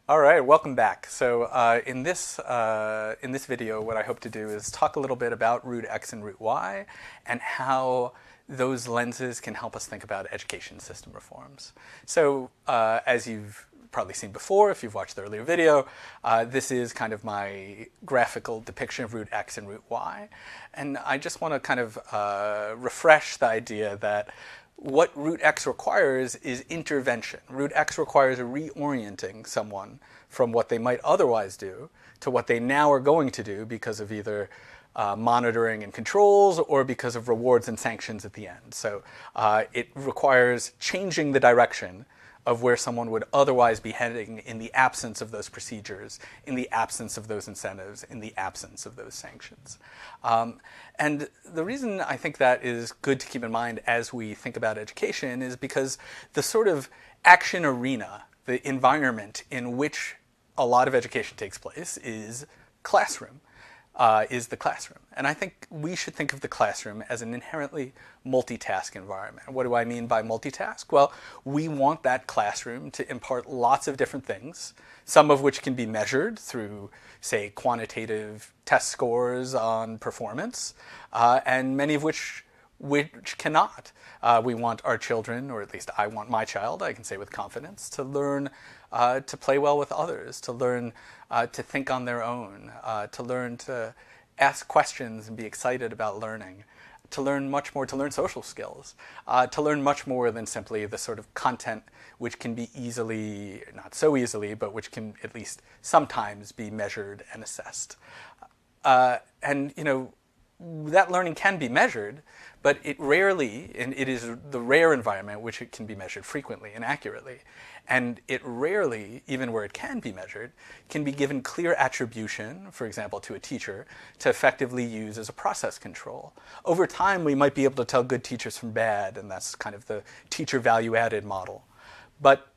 All right, welcome back. So in this video, what I hope to do is talk a little bit about root X and root Y and how those lenses can help us think about education system reforms. So as you've probably seen before, if you've watched the earlier video, this is kind of my graphical depiction of root X and root Y. And I just want to kind of refresh the idea that what root X requires is intervention. Root X requires reorienting someone from what they might otherwise do to what they now are going to do because of either monitoring and controls or because of rewards and sanctions at the end. So it requires changing the direction of where someone would otherwise be heading in the absence of those procedures, in the absence of those incentives, in the absence of those sanctions. And the reason I think that is good to keep in mind as we think about education is because the sort of action arena, the environment in which a lot of education takes place is classroom. Is the classroom. And I think we should think of the classroom as an inherently multitask environment. What do I mean by multitask? Well, we want that classroom to impart lots of different things, some of which can be measured through, say, quantitative test scores on performance, and many of which cannot. We want our children, or at least I want my child, I can say with confidence, to learn to play well with others, to learn to think on their own, to learn to ask questions and be excited about learning, to learn much more, to learn social skills, to learn much more than simply the sort of content which can be easily, not so easily, but which can at least sometimes be measured and assessed. And, you know, that learning can be measured, but it rarely, and it is the rare environment which it can be measured frequently and accurately. And it rarely, even where it can be measured, can be given clear attribution, for example, to a teacher, to effectively use as a process control. Over time, we might be able to tell good teachers from bad, and that's kind of the teacher value-added model. But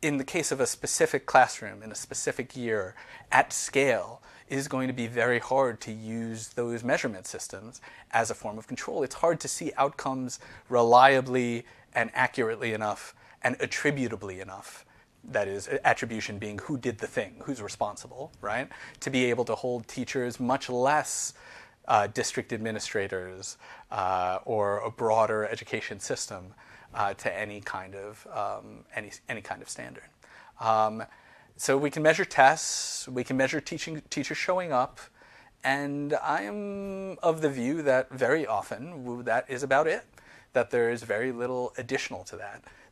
in the case of a specific classroom, in a specific year, at scale, it is going to be very hard to use those measurement systems as a form of control. It's hard to see outcomes reliably and accurately enough and attributably enough, that is, attribution being who did the thing, who's responsible, right? To be able to hold teachers, much less district administrators or a broader education system to any kind of standard. So we can measure tests, we can measure teachers showing up, and I am of the view that very often that is about it, that there is very little additional to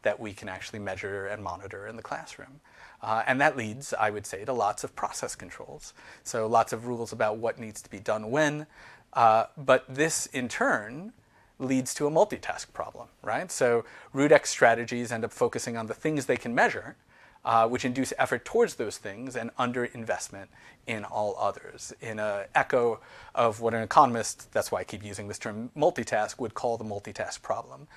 that we can actually measure and monitor in the classroom. And that leads, I would say, to lots of process controls. So lots of rules about what needs to be done when, but this in turn leads to a multitask problem, right? So root X strategies end up focusing on the things they can measure, which induce effort towards those things and underinvestment in all others. In an echo of what an economist, that's why I keep using this term, multitask, would call the multitask problem,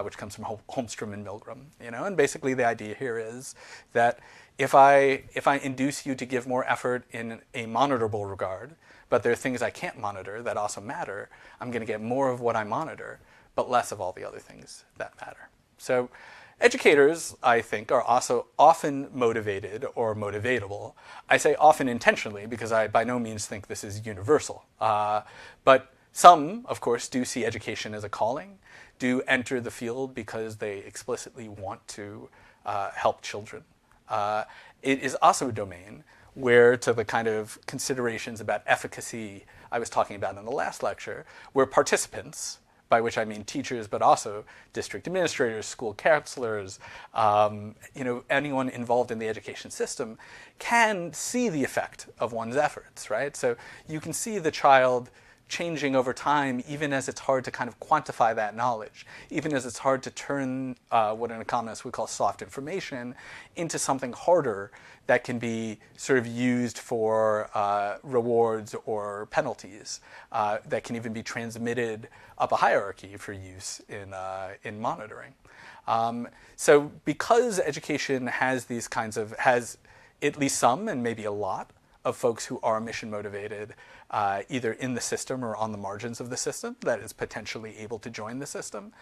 which comes from Holmstrom and Milgram. You know, and basically the idea here is that if I induce you to give more effort in a monitorable regard, but there are things I can't monitor that also matter, I'm going to get more of what I monitor, but less of all the other things that matter. So educators, I think, are also often motivated or motivatable. I say often intentionally because I by no means think this is universal. But some, of course, do see education as a calling, do enter the field because they explicitly want to help children. It is also a domain where, to the kind of considerations about efficacy I was talking about in the last lecture, where participants, by which I mean teachers, but also district administrators, school counselors, you know, anyone involved in the education system, can see the effect of one's efforts, right? So you can see the child changing over time, even as it's hard to kind of quantify that knowledge, even as it's hard to turn what an economist would call soft information into something harder that can be sort of used for rewards or penalties, that can even be transmitted up a hierarchy for use in monitoring. So because education has these kinds of, has at least some and maybe a lot of folks who are mission motivated, either in the system or on the margins of the system, that is potentially able to join the system.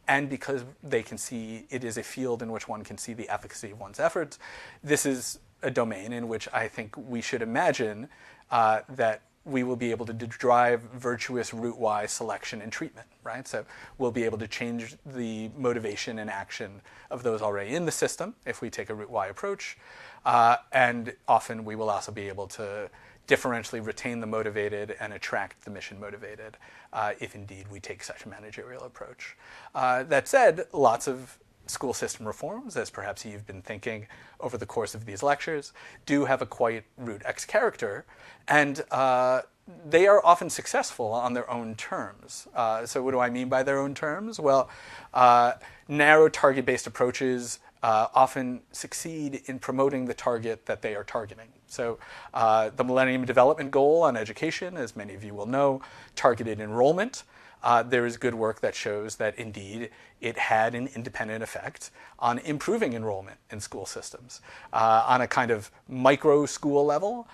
And because they can see it is a field in which one can see the efficacy of one's efforts, this is a domain in which I think we should imagine that we will be able to drive virtuous root Y selection and treatment, right? So we'll be able to change the motivation and action of those already in the system if we take a root Y approach. And often we will also be able to differentially retain the motivated and attract the mission motivated if indeed we take such a managerial approach. That said, lots of school system reforms, as perhaps you've been thinking over the course of these lectures, do have a quite root X character, and they are often successful on their own terms. So what do I mean by their own terms? Well, narrow target-based approaches often succeed in promoting the target that they are targeting. So the Millennium Development Goal on education, as many of you will know, targeted enrollment. There is good work that shows that indeed it had an independent effect on improving enrollment in school systems. On a kind of micro school level,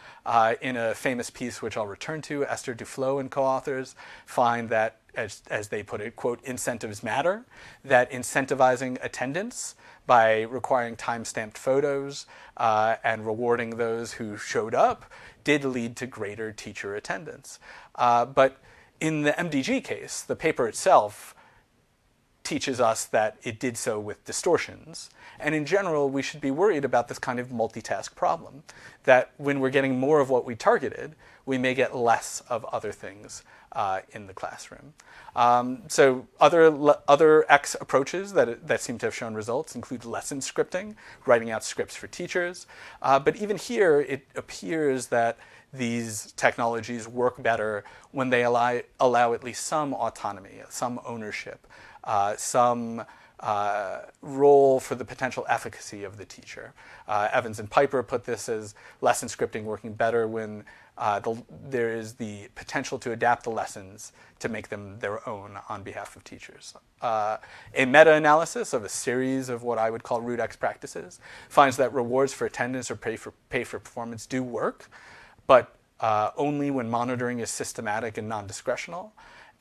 in a famous piece which I'll return to, Esther Duflo and co-authors find that, as they put it, quote, incentives matter, that incentivizing attendance by requiring time-stamped photos and rewarding those who showed up did lead to greater teacher attendance. But in the MDG case, the paper itself teaches us that it did so with distortions. And in general, we should be worried about this kind of multitask problem, that when we're getting more of what we targeted, we may get less of other things in the classroom. So other X approaches that seem to have shown results include lesson scripting, writing out scripts for teachers. But even here, it appears that these technologies work better when they allow at least some autonomy, some ownership, some role for the potential efficacy of the teacher. Evans and Piper put this as lesson scripting working better when there is the potential to adapt the lessons to make them their own on behalf of teachers. A meta-analysis of a series of what I would call root X practices finds that rewards for attendance or pay for performance do work, but only when monitoring is systematic and non-discretional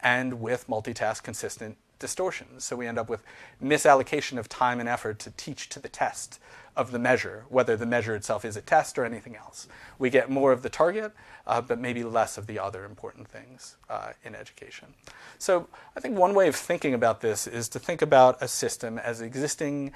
and with multitask consistent distortions. So we end up with misallocation of time and effort to teach to the test of the measure, whether the measure itself is a test or anything else. We get more of the target, but maybe less of the other important things in education. So I think one way of thinking about this is to think about a system as existing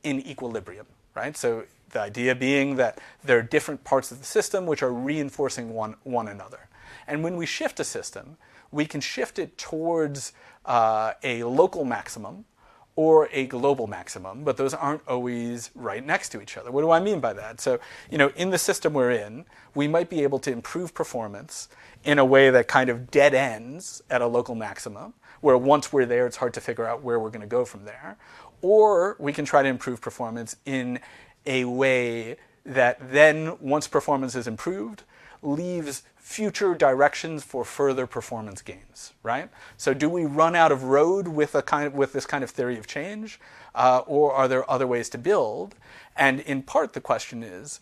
in equilibrium, right? So the idea being that there are different parts of the system which are reinforcing one another. And when we shift a system, we can shift it towards a local maximum or a global maximum, but those aren't always right next to each other. What do I mean by that? So, in the system we're in, we might be able to improve performance in a way that kind of dead ends at a local maximum, where once we're there, it's hard to figure out where we're going to go from there. Or we can try to improve performance in a way that then, once performance is improved, leaves future directions for further performance gains, right? So do we run out of road with this kind of theory of change, or are there other ways to build? And in part, the question is,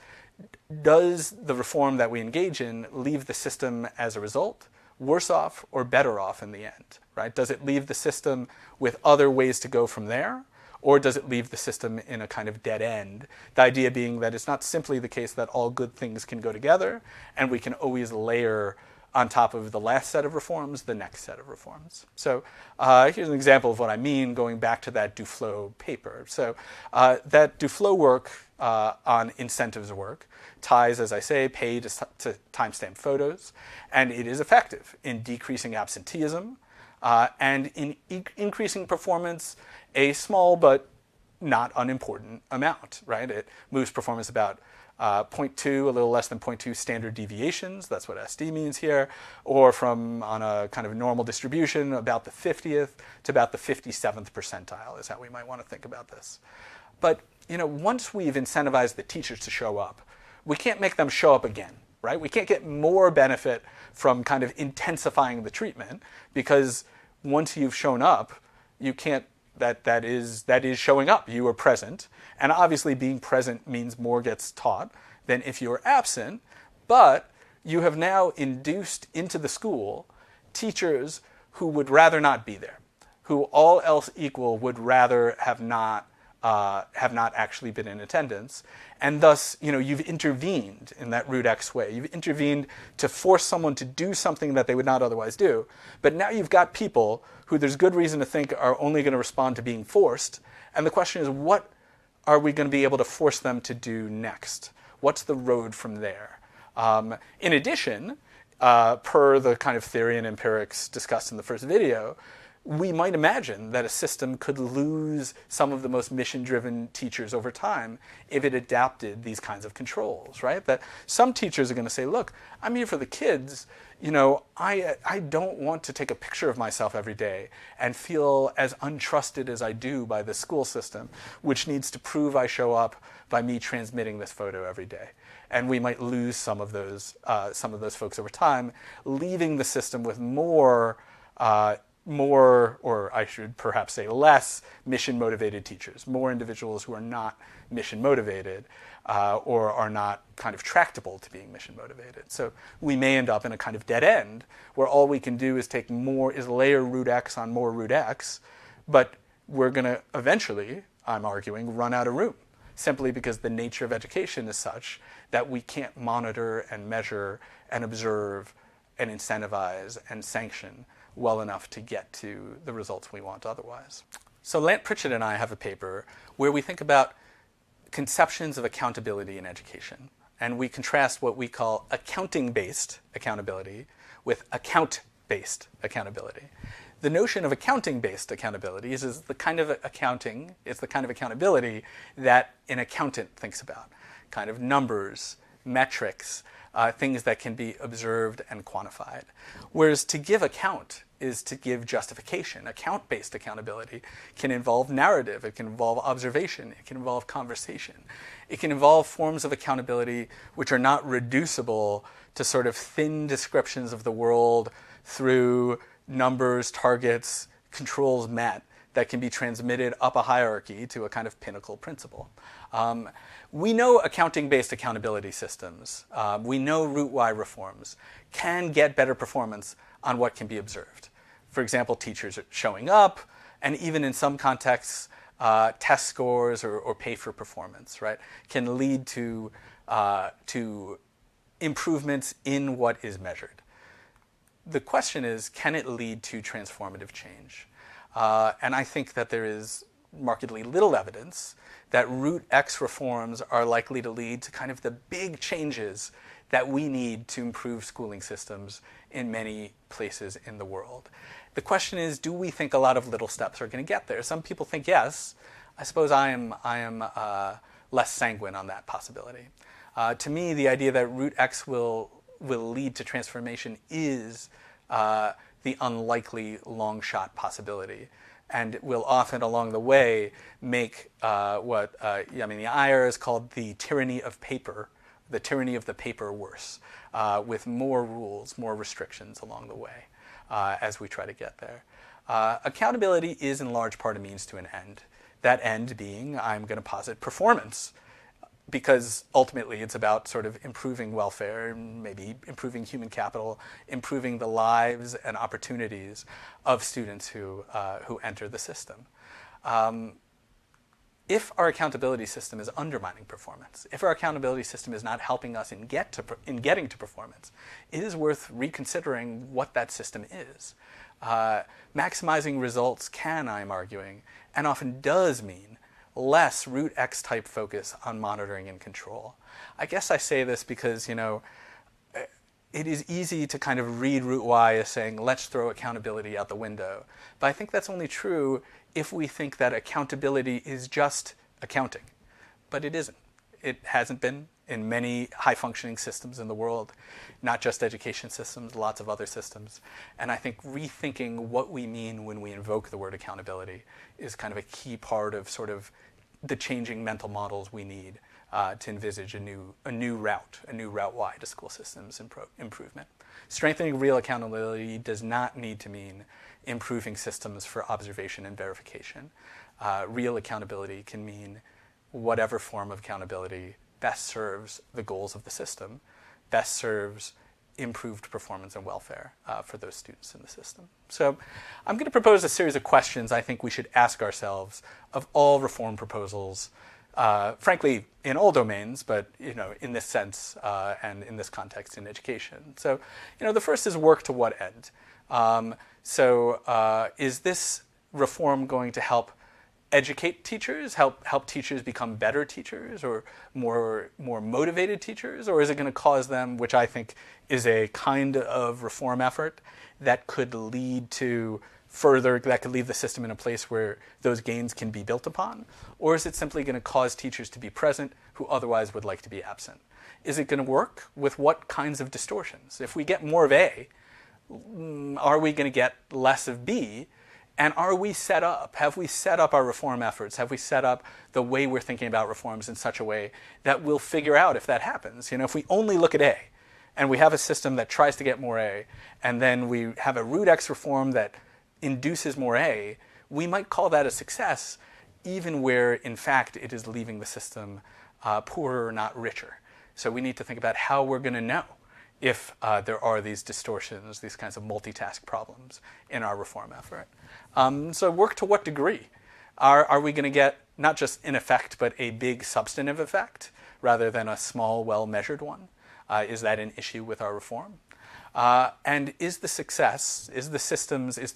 does the reform that we engage in leave the system as a result worse off or better off in the end, right? Does it leave the system with other ways to go from there? Or does it leave the system in a kind of dead end? The idea being that it's not simply the case that all good things can go together, and we can always layer on top of the last set of reforms, the next set of reforms. So here's an example of what I mean, going back to that Duflo paper. So that Duflo work on incentives work ties, as I say, pay to timestamp photos, and it is effective in decreasing absenteeism and in increasing performance a small but not unimportant amount, right? It moves performance about 0.2, a little less than 0.2 standard deviations. That's what SD means here. Or from, on a kind of normal distribution, about the 50th to about the 57th percentile is how we might want to think about this. But, once we've incentivized the teachers to show up, we can't make them show up again, right? We can't get more benefit from kind of intensifying the treatment, because once you've shown up, you can't, that is showing up. You are present. And obviously being present means more gets taught than if you're absent. But you have now induced into the school teachers who would rather not be there, who all else equal would rather have not have not actually been in attendance, and thus, you've intervened in that root X way. You've intervened to force someone to do something that they would not otherwise do. But now you've got people who there's good reason to think are only going to respond to being forced. And the question is, what are we going to be able to force them to do next? What's the road from there? In addition, per the kind of theory and empirics discussed in the first video, we might imagine that a system could lose some of the most mission-driven teachers over time if it adapted these kinds of controls, right? That some teachers are going to say, look, I'm here for the kids. I don't want to take a picture of myself every day and feel as untrusted as I do by the school system, which needs to prove I show up by me transmitting this photo every day. And we might lose some of those folks over time, leaving the system with more, or I should perhaps say less, mission-motivated teachers, more individuals who are not mission-motivated or are not kind of tractable to being mission-motivated. So we may end up in a kind of dead end where all we can do is layer root X on more root X, but we're going to eventually, I'm arguing, run out of room, simply because the nature of education is such that we can't monitor and measure and observe and incentivize and sanction well enough to get to the results we want otherwise. So Lant Pritchett and I have a paper where we think about conceptions of accountability in education. And we contrast what we call accounting-based accountability with account-based accountability. The notion of accounting-based accountability is the kind of accounting, it's the kind of accountability that an accountant thinks about. Kind of numbers, metrics, things that can be observed and quantified. Whereas to give account is to give justification. Account-based accountability can involve narrative, it can involve observation, it can involve conversation. It can involve forms of accountability which are not reducible to sort of thin descriptions of the world through numbers, targets, controls met, that can be transmitted up a hierarchy to a kind of pinnacle principle. We know accounting-based accountability systems, we know root Y reforms can get better performance on what can be observed. For example, teachers are showing up, and even in some contexts, test scores or pay for performance, right, can lead to improvements in what is measured. The question is, can it lead to transformative change? And I think that there is markedly little evidence that root X reforms are likely to lead to kind of the big changes that we need to improve schooling systems in many places in the world. The question is, do we think a lot of little steps are going to get there? Some people think yes. I suppose I am less sanguine on that possibility. To me, the idea that root X will lead to transformation is the unlikely long-shot possibility, and will often along the way make what the IR is called the tyranny of paper, the tyranny of the paper worse, with more rules, more restrictions along the way as we try to get there. Accountability is in large part a means to an end. That end being, I'm going to posit performance, because ultimately it's about sort of improving welfare, maybe improving human capital, improving the lives and opportunities of students who enter the system. If our accountability system is undermining performance, if our accountability system is not helping us in getting to performance, it is worth reconsidering what that system is. Maximizing results can, I'm arguing, and often does mean less root X type focus on monitoring and control. I guess I say this because, it is easy to kind of read root Y as saying, let's throw accountability out the window. But I think that's only true if we think that accountability is just accounting. But it isn't. It hasn't been in many high-functioning systems in the world, not just education systems, lots of other systems. And I think rethinking what we mean when we invoke the word accountability is kind of a key part of sort of the changing mental models we need to envisage a new route Y to school systems improvement. Strengthening real accountability does not need to mean improving systems for observation and verification. Real accountability can mean whatever form of accountability best serves the goals of the system, best serves improved performance and welfare for those students in the system. So I'm going to propose a series of questions I think we should ask ourselves of all reform proposals, frankly, in all domains, but in this sense and in this context in education. So the first is work to what end? Is this reform going to help educate teachers, help teachers become better teachers or more motivated teachers, or is it going to cause them, which I think is a kind of reform effort that could lead to that could leave the system in a place where those gains can be built upon? Or is it simply going to cause teachers to be present who otherwise would like to be absent? Is it going to work with what kinds of distortions? If we get more of A, are we going to get less of B? And are we set up? Have we set up our reform efforts? Have we set up the way we're thinking about reforms in such a way that we'll figure out if that happens? If we only look at A, and we have a system that tries to get more A, and then we have a root X reform that induces more A, we might call that a success, even where, in fact, it is leaving the system poorer, not richer. So we need to think about how we're going to know if there are these distortions, these kinds of multitask problems in our reform effort. So work to what degree? Are we going to get not just an effect, but a big substantive effect rather than a small, well-measured one? Is that an issue with our reform? And is the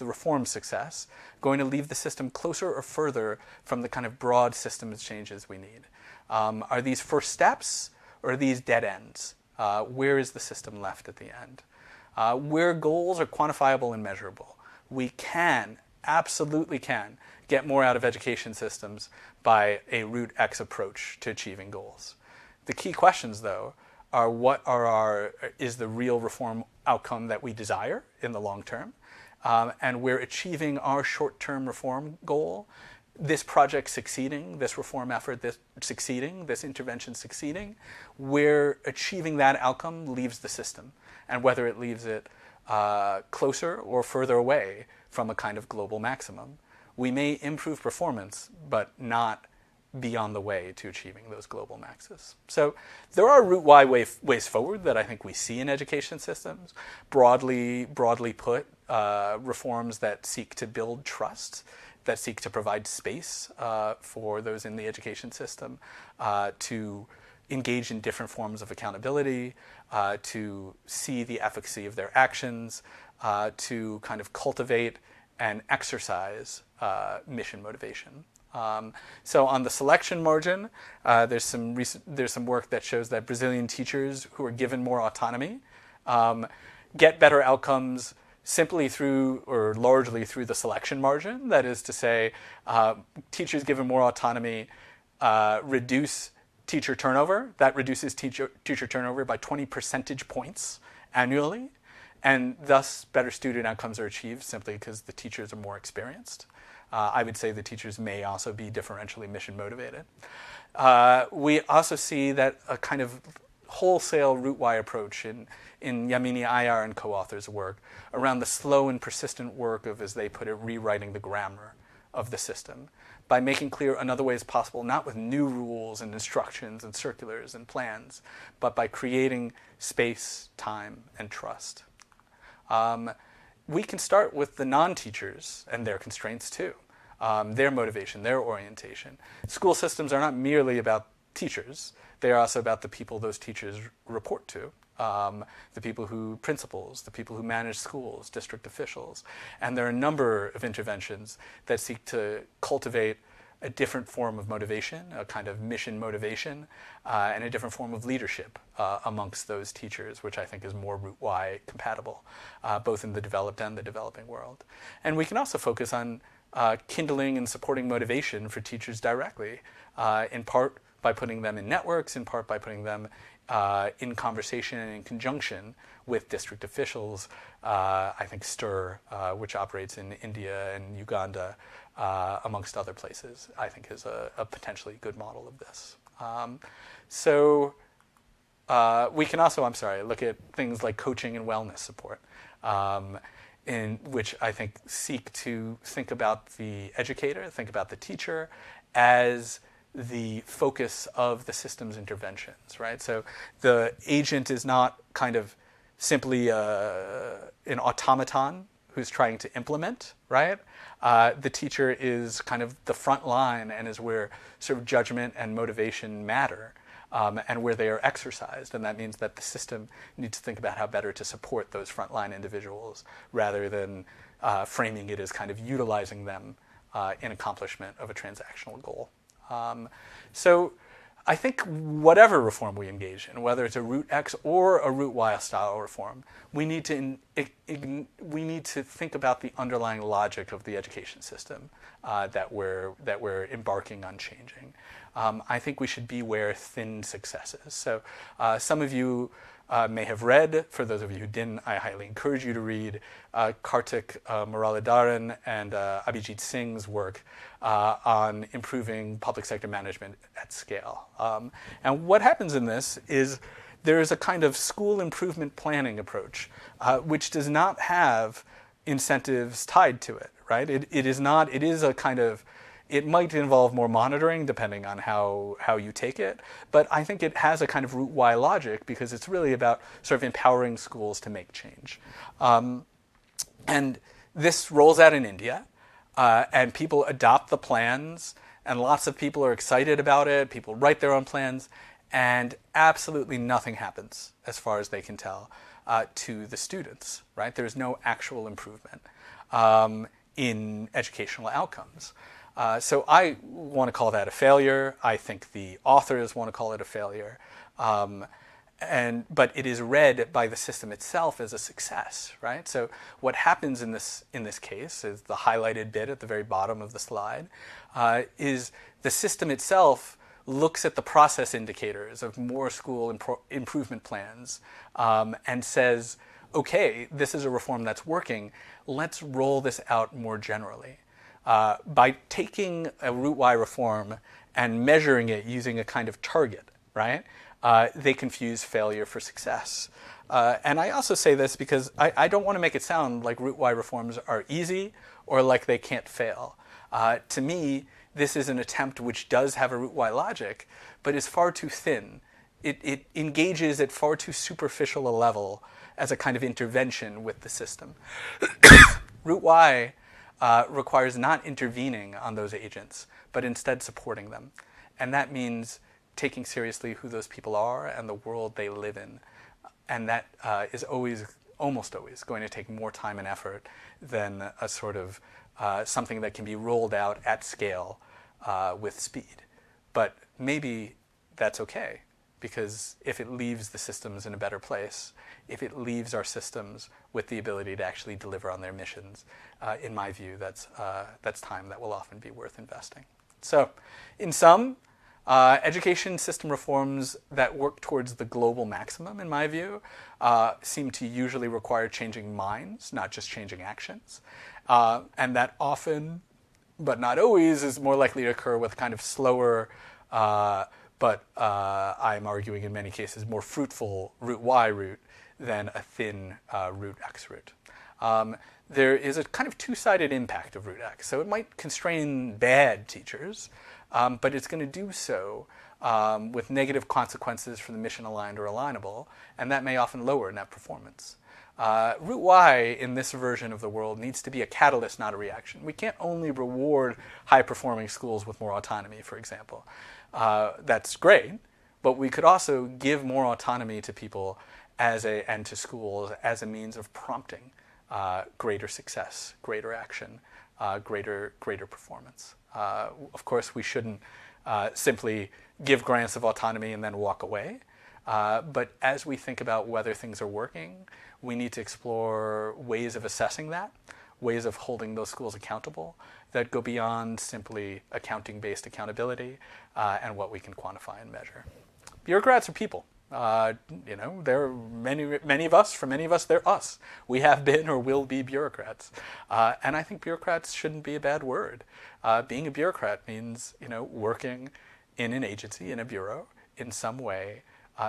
reform success going to leave the system closer or further from the kind of broad systems changes we need? Are these first steps or are these dead ends? Where is the system left at the end? Where goals are quantifiable and measurable, we absolutely can get more out of education systems by a root X approach to achieving goals. The key questions, though, are is the real reform outcome that we desire in the long term? And we're achieving our short-term reform goal, this project succeeding, this reform effort this intervention succeeding, where achieving that outcome leaves the system, and whether it leaves it closer or further away from a kind of global maximum. We may improve performance, but not be on the way to achieving those global maxes. So there are root Y ways forward that I think we see in education systems. Broadly put, reforms that seek to build trust, that seek to provide space for those in the education system to engage in different forms of accountability, to see the efficacy of their actions, to kind of cultivate and exercise mission motivation. So on the selection margin, there's some work that shows that Brazilian teachers who are given more autonomy get better outcomes simply through, or largely through, the selection margin. That is to say, teachers given more autonomy reduce teacher turnover. That reduces teacher turnover by 20 percentage points annually, and thus better student outcomes are achieved simply because the teachers are more experienced. I would say the teachers may also be differentially mission motivated. We also see that a kind of wholesale root Y approach in Yamini Ayar and co-authors' work around the slow and persistent work of, as they put it, rewriting the grammar of the system by making clear another way is possible, not with new rules and instructions and circulars and plans, but by creating space, time, and trust. We can start with the non-teachers and their constraints too, their motivation, their orientation. School systems are not merely about teachers. They are also about the people those teachers report to, the principals, the people who manage schools, district officials. And there are a number of interventions that seek to cultivate a different form of motivation, a kind of mission motivation, and a different form of leadership amongst those teachers, which I think is more root Y compatible, both in the developed and the developing world. And we can also focus on kindling and supporting motivation for teachers directly, in part by putting them in networks, in part by putting them in conversation and in conjunction with district officials. I think STIR, which operates in India and Uganda, amongst other places, I think is a potentially good model of this. We can also, look at things like coaching and wellness support, in which I think seek to think about the educator, think about the teacher as the focus of the system's interventions, right? So the agent is not kind of simply an automaton who's trying to implement, right? The teacher is kind of the front line and is where sort of judgment and motivation matter, and where they are exercised. And that means that the system needs to think about how better to support those frontline individuals rather than framing it as kind of utilizing them in accomplishment of a transactional goal. So I think whatever reform we engage in, whether it's a root X or a root Y style reform, we need to think about the underlying logic of the education system that we're embarking on changing. I think we should beware thin successes. So some of you may have read. For those of you who didn't, I highly encourage you to read Kartik Muralidharan and Abhijit Singh's work on improving public sector management at scale. And what happens in this is there is a kind of school improvement planning approach, which does not have incentives tied to it, right? It is a kind of, it might involve more monitoring depending on how you take it, but I think it has a kind of root Y logic because it's really about sort of empowering schools to make change. And this rolls out in India, and people adopt the plans, and lots of people are excited about it. People write their own plans, and absolutely nothing happens, as far as they can tell, to the students, right? There's no actual improvement in educational outcomes. So I want to call that a failure. I think the authors want to call it a failure. But it is read by the system itself as a success, right? So what happens in this case is the highlighted bit at the very bottom of the slide, is the system itself looks at the process indicators of more school improvement plans and says, okay, this is a reform that's working. Let's roll this out more generally. By taking a root Y reform and measuring it using a kind of target, right? They confuse failure for success. And I also say this because I don't want to make it sound like root Y reforms are easy or like they can't fail. To me, this is an attempt which does have a root Y logic, but is far too thin. It engages at far too superficial a level as a kind of intervention with the system. Root Y requires not intervening on those agents, but instead supporting them. And that means taking seriously who those people are and the world they live in. And that is almost always going to take more time and effort than a sort of something that can be rolled out at scale with speed. But maybe that's okay, because if it leaves the systems in a better place, if it leaves our systems with the ability to actually deliver on their missions, in my view, that's time that will often be worth investing. So, in sum, education system reforms that work towards the global maximum, in my view, seem to usually require changing minds, not just changing actions. And that often, but not always, is more likely to occur with kind of slower, but I'm arguing in many cases more fruitful root Y route than a thin root X route. There is a kind of two-sided impact of root X. So it might constrain bad teachers, but it's going to do so with negative consequences for the mission-aligned or alignable, and that may often lower net performance. Root Y in this version of the world needs to be a catalyst, not a reaction. We can't only reward high-performing schools with more autonomy, for example. That's great, but we could also give more autonomy to people and to schools as a means of prompting greater success, greater action, greater performance. Of course, we shouldn't simply give grants of autonomy and then walk away. But as we think about whether things are working, we need to explore ways of assessing that, ways of holding those schools accountable that go beyond simply accounting-based accountability and what we can quantify and measure. Bureaucrats are people. There are many of us. For many of us, they're us. We have been or will be bureaucrats, and I think bureaucrats shouldn't be a bad word. Being a bureaucrat means working in an agency, in a bureau, in some way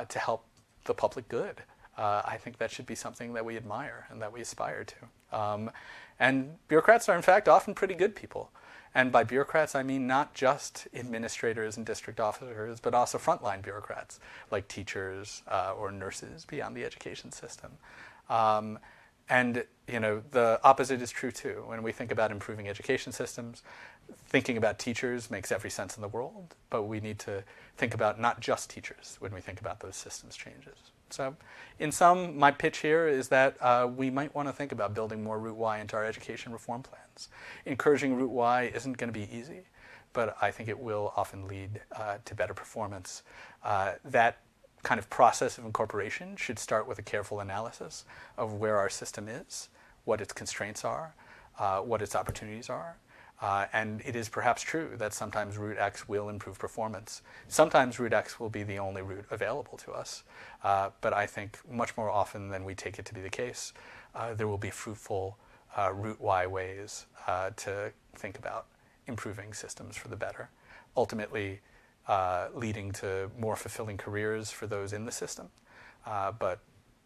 to help the public good. I think that should be something that we admire and that we aspire to. And bureaucrats are, in fact, often pretty good people. And by bureaucrats, I mean not just administrators and district officers, but also frontline bureaucrats, like teachers or nurses beyond the education system. And the opposite is true too. When we think about improving education systems, thinking about teachers makes every sense in the world, but we need to think about not just teachers when we think about those systems changes. So in sum, my pitch here is that we might want to think about building more Root Y into our education reform plans. Encouraging Root Y isn't going to be easy, but I think it will often lead to better performance. That kind of process of incorporation should start with a careful analysis of where our system is, what its constraints are, what its opportunities are. And it is perhaps true that sometimes Root X will improve performance. Sometimes Root X will be the only route available to us. But I think much more often than we take it to be the case, there will be fruitful Root Y ways to think about improving systems for the better, ultimately leading to more fulfilling careers for those in the system, but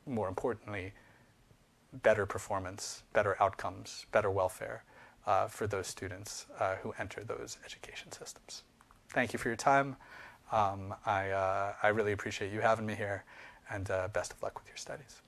more importantly, better performance, better outcomes, better welfare for those students who enter those education systems. Thank you for your time. I really appreciate you having me here, and best of luck with your studies.